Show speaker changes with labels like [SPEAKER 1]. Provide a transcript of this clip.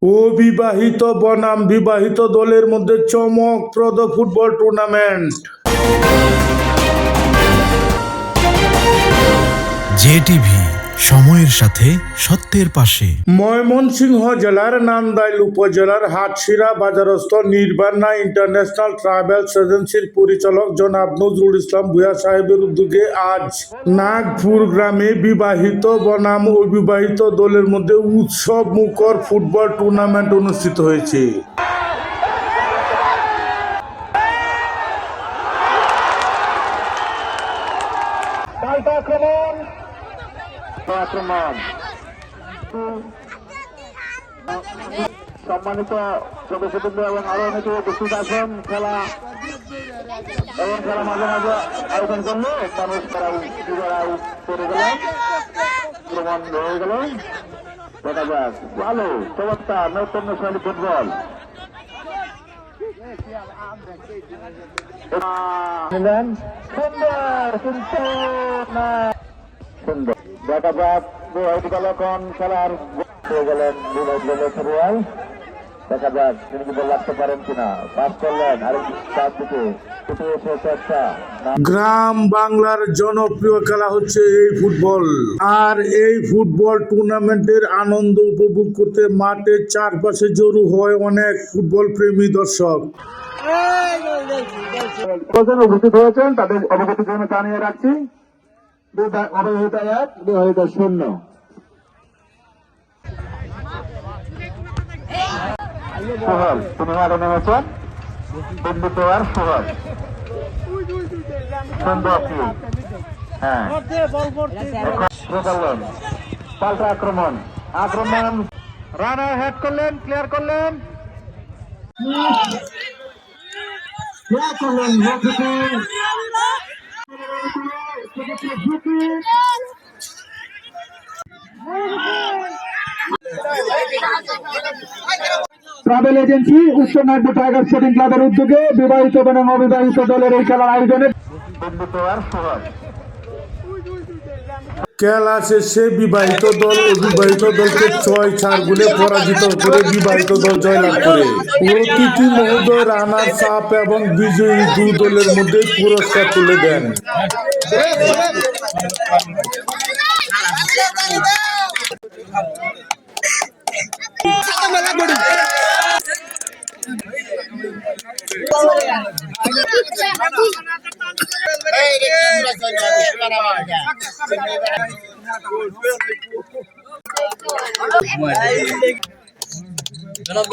[SPEAKER 1] অবিবাহিত বনাম বিবাহিত দলের মধ্যে চমকপ্রদ ফুটবল টুর্নামেন্ট।
[SPEAKER 2] জেটিভি, সময়ের সাথে সত্যের পাশে।
[SPEAKER 1] ময়মনসিংহ জেলার নান্দাইল উপজেলার হাটশিরা বাজারস্থ নির্বাণা ইন্টারন্যাশনাল ট্রাভেলস এজেন্সির পরিচালক জনাব নজরুল ইসলাম ভূঁইয়া সাহেবের উদ্যোগে আজ নাগপুর গ্রামে বিবাহিত বনাম অবিবাহিত দলের মধ্যে উৎসব মুখর ফুটবল টুর্নামেন্ট অনুষ্ঠিত হয়েছে।
[SPEAKER 3] সম্মানিত সদস্যবৃন্দ এবং আরো অনেকে উপস্থিত আছেন। খেলা এবং খেলা মাঝে মাঝে আয়োজন করলে মানুষ পড়ে গেলেন, প্রমাণ হয়ে গেল। দেখা যাক, ভালো চমৎকার নৈপুণ্য শৈলী ফুটবল। সুন্দর দেখা যাক কোন খেলার গেলেন খেলোয়াড়। দেখা যাক তিনি কি বল রাখতে পারেন কিনা। পাস করলেন আরেক চার দিকে
[SPEAKER 1] গ্রাম বাংলার জনপ্রিয় খেলা হচ্ছে এই ফুটবল। আর এই ফুটবল টুর্নামেন্টের আনন্দ উপভোগ করতে মাঠের চারপাশে জড়ো হয় অনেক ফুটবল প্রেমী দর্শক।
[SPEAKER 3] উপস্থিত হয়েছেন তাদের অবগতির জন্য জানিয়ে রাখছি। অবহিত 1, বিবাহিত 0। সোহেল তিনি মাঠে নেমেছেন। বন্ধু আর সোহেল সুন্দর। হ্যাঁ, পাল্টা আক্রমণ রানার হেড করলেন, ক্লিয়ার করলেন। ট্রাভেল এজেন্সি উত্তর নাগপুর টাইগার স্পোর্টিং ক্লাবের উদ্যোগে বিবাহিত এবং অবিবাহিত দলের এই খেলার আয়োজনে
[SPEAKER 1] খেলা শেষে বিবাহিত দল অবিবাহিত দলকে 6-4 গোলে পরাজিত করে বিবাহিত দল জয়লাভ করে। অতিথি মহোদয় রানার্স আপ এবং বিজয়ী দুই দলের মধ্যে পুরস্কার তুলে দেন।
[SPEAKER 4] জনাব